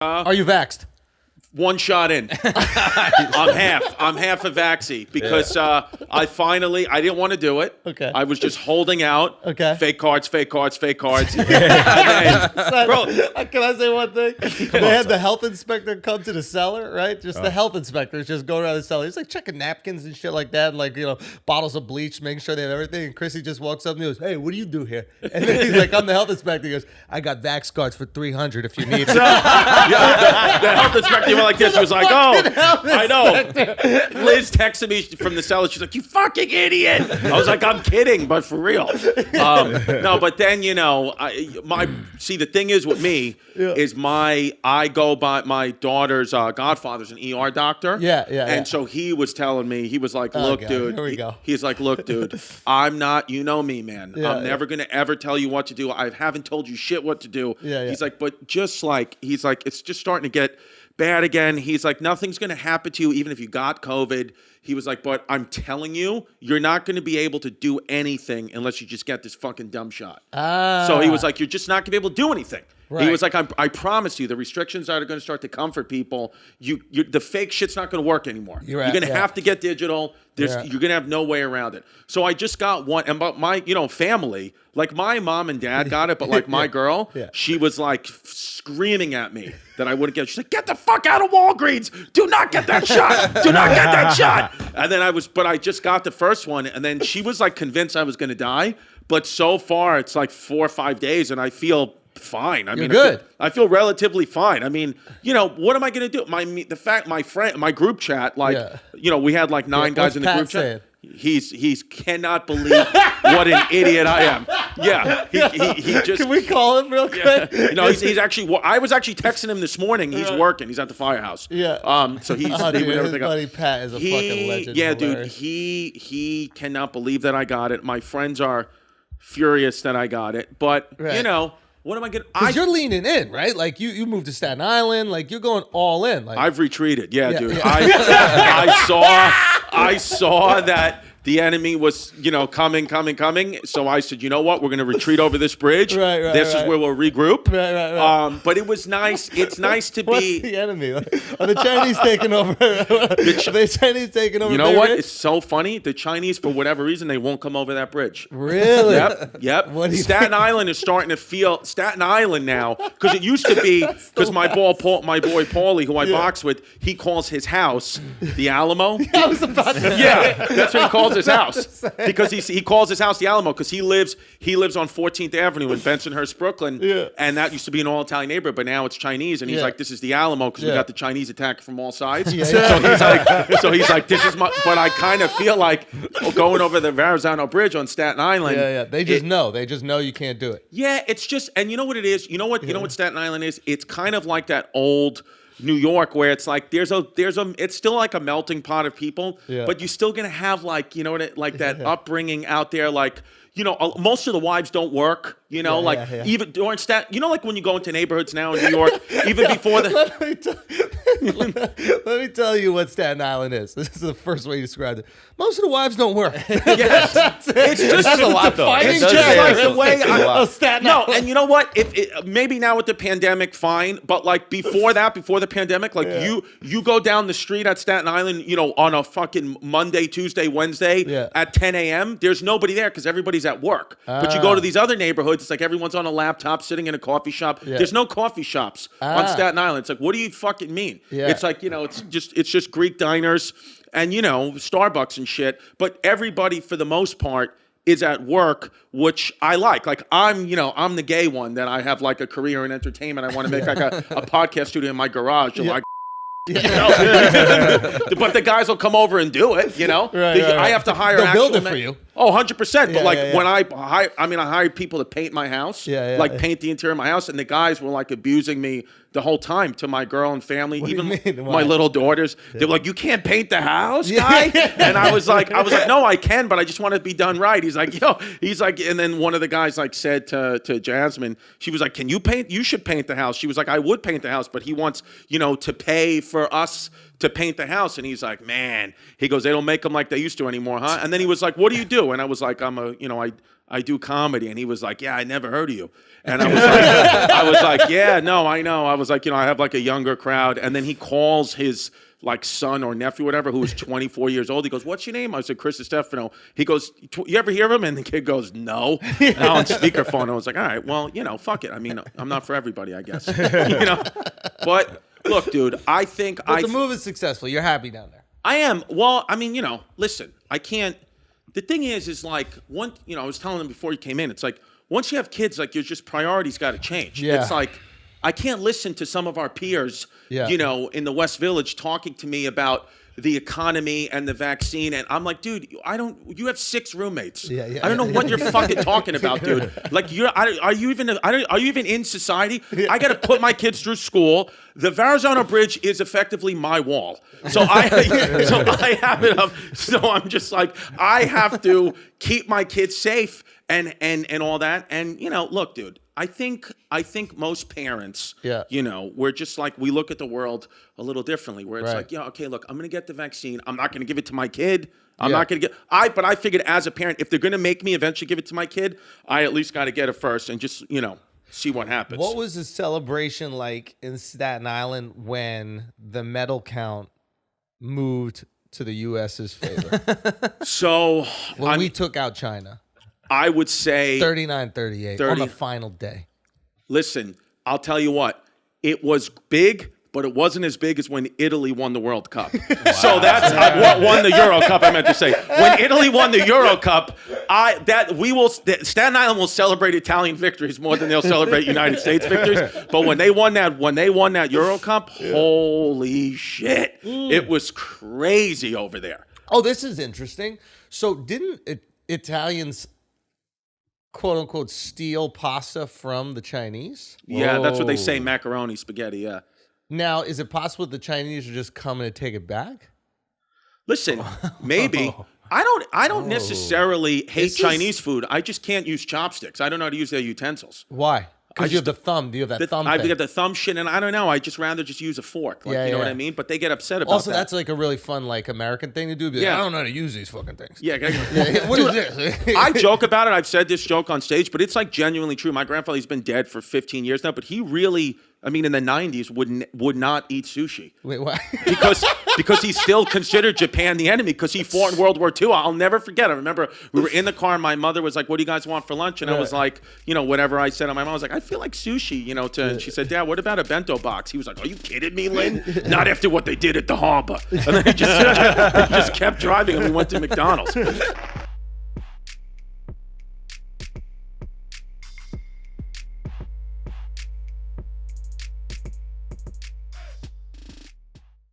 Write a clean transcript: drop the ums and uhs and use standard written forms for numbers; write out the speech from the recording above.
Are you vaxxed? One shot in. I'm half a vaxxy because I didn't want to do it. Okay. I was just holding out. Okay. Fake cards. And then, Bro, can I say one thing? They had the health inspector come to the cellar, right? Just the health inspectors just go around the cellar. He's like checking napkins and shit like that, and like, bottles of bleach, making sure they have everything. And Chrissy just walks up and he goes, "Hey, what do you do here?" And then he's like, "I'm the health inspector." He goes, "I got vax cards for $300 if you need them." the health inspector went like this. He was like, "Oh, I know." Liz texted me from the cellar. She's like, "You fucking idiot." I was like, "I'm kidding, but for real." No, but then the thing is with me is I go by my daughter's godfather's an ER doctor. Yeah. And so he was telling me, he was like, "Look, dude." Here we go. He's like, "Look, dude, I'm not. You know me, man. I'm never gonna ever tell you what to do. I haven't told you shit what to do." Yeah. He's like, "But just like it's just starting to get bad again." He's like, "Nothing's going to happen to you even if you got COVID." He was like, "But I'm telling you, you're not going to be able to do anything unless you just get this fucking dumb shot." So he was like, "You're just not going to be able to do anything." Right. He was like, I promise you, the restrictions are going to start to comfort people. The fake shit's not going to work anymore. You're going to have to get digital. You're going to have no way around it." So I just got one. And about my family, like my mom and dad got it, but like my girl, she was like screaming at me that I wouldn't get it. She's like, "Get the fuck out of Walgreens. Do not get that shot. Do not get that shot." And then I just got the first one. And then she was like convinced I was going to die. But so far, it's like 4 or 5 days and I feel fine. I mean, good. I feel relatively fine. I mean, what am I going to do? My group chat, we had like 9 guys in the group chat. He's cannot believe what an idiot I am. Yeah, he just. Can we call him real quick? He's actually. I was actually texting him this morning. He's working. He's at the firehouse. Yeah. So he's. His buddy Pat is a fucking legend. Yeah, dude. He cannot believe that I got it. My friends are furious that I got it, but what am I going to... Because you're leaning in, right? Like, you moved to Staten Island. Like, you're going all in. Like, I've retreated. Yeah, dude. Yeah. I saw that the enemy was, coming. So I said, "You know what? We're going to retreat over this bridge. Right. This is where we'll regroup." Right. But it was nice. It's nice to What's be... the enemy? Are the Chinese taking over? Are the Chinese taking over? You know what? It's so funny. The Chinese, for whatever reason, they won't come over that bridge. Really? Yep. Staten Island is starting to feel Staten Island now, because it used to be, because my boy Paulie, who I box with, he calls his house the Alamo. I was about to say. Yeah, that's what he calls his house, because he calls his house the Alamo, because he lives on 14th Avenue in Bensonhurst, Brooklyn, and that used to be an all Italian neighborhood, but now it's Chinese, and he's like, "This is the Alamo because we got the Chinese attack from all sides." So he's like, "This is my." But I kind of feel like going over the Verrazano Bridge on Staten Island. Yeah. They just know. They just know you can't do it. Yeah, it's just, and you know what it is. You know what Staten Island is. It's kind of like that old New York, where it's like it's still like a melting pot of people, but you're still gonna have like that upbringing out there, like. Most of the wives don't work, even during like when you go into neighborhoods now in New York, even before the... Let me tell you what Staten Island is. This is the first way you described it. Most of the wives don't work. Yes. It's just a lot, though. It's just like the way Staten No, Island. and you know what? Maybe now with the pandemic, fine, but like before the pandemic, like you go down the street at Staten Island, on a fucking Monday, Tuesday, Wednesday at 10 a.m., there's nobody there because everybody's at work. But you go to these other neighborhoods, it's like everyone's on a laptop sitting in a coffee shop. There's no coffee shops on Staten Island. It's like, what do you fucking mean? It's like, it's just Greek diners and, Starbucks and shit. But everybody, for the most part, is at work, which I like. Like, I'm the gay one that I have like a career in entertainment. I want to make like a podcast studio in my garage. Like, but the guys will come over and do it, I have to hire They'll build it for you. Oh, 100%. But when I hired people to paint my house, paint the interior of my house, and the guys were like abusing me the whole time to my girl and family, even my little daughters. They were like, "You can't paint the house, guy." And I was like, "No, I can, but I just want it to be done right." He's like, and then one of the guys like said to Jasmine, she was like, "Can you paint? You should paint the house." She was like, "I would paint the house, but he wants, to pay for us to paint the house." And he's like, "Man," he goes, "They don't make them like they used to anymore, huh?" And then he was like, "What do you do?" And I was like, I do comedy. And he was like, yeah, I never heard of you. And I was like, yeah, no, I know. I was like, I have like a younger crowd. And then he calls his like son or nephew, whatever, who was 24 years old. He goes, what's your name? I said, Chris Distefano. He goes, you ever hear of him? And the kid goes, no. And on speakerphone, I was like, all right, well, fuck it. I mean, I'm not for everybody, I guess. But look, dude, I think But the move is successful. You're happy down there. I am. Well, I mean, listen, I can't. The thing is like, I was telling him before he came in, it's like, once you have kids, like, your just priorities got to change. Yeah. It's like, I can't listen to some of our peers, in the West Village talking to me about the economy and the vaccine, and I'm like, dude, you have 6 roommates. I don't know what you're fucking talking about, dude. Like, are you even in society? I got to put my kids through school. The Verrazano Bridge is effectively my wall. So I have it up. So I'm just like, I have to keep my kids safe and all that. And look, dude, I think most parents, we're just like, we look at the world a little differently, where it's like, okay, look, I'm going to get the vaccine. I'm not going to give it to my kid. I'm not going to but I figured as a parent, if they're going to make me eventually give it to my kid, I at least got to get it first and just, see what happens. What was the celebration like in Staten Island when the medal count moved to the U.S.'s favor? So when we took out China. I would say 39-38 on the final day. Listen, I'll tell you what. It was big, but it wasn't as big as when Italy won the World Cup. Wow. So that's what won the Euro Cup, I meant to say. When Italy won the Euro Cup, Staten Island will celebrate Italian victories more than they'll celebrate United States victories. But when they won that Euro Cup, holy shit. It was crazy over there. Oh, this is interesting. So didn't Italians quote unquote steal pasta from the Chinese? Yeah, that's what they say, macaroni, spaghetti, yeah. Now, is it possible the Chinese are just coming to take it back? Listen, maybe. I don't necessarily hate Chinese food. I just can't use chopsticks. I don't know how to use their utensils. Why? Because you have the thumb. Do you have that thumb I've thing? got the thumb shit, and I don't know. I just rather just use a fork. Like, you know what I mean? But they get upset about also, that. that's like a really fun like American thing to do. Be like, I don't know how to use these fucking things. Yeah. What is this? I joke about it. I've said this joke on stage, but it's like genuinely true. My grandfather, he's been dead for 15 years now, but he really, I mean, in the 90s, would not eat sushi. Wait, why? Because he still considered Japan the enemy because he fought in World War II. I'll never forget. I remember we were in the car and my mother was like, what do you guys want for lunch? And I was like, whatever I said. And my mom was like, I feel like sushi, and she said, Dad, what about a bento box? He was like, are you kidding me, Lynn? Not after what they did at the harbor. And then he just kept driving and we went to McDonald's.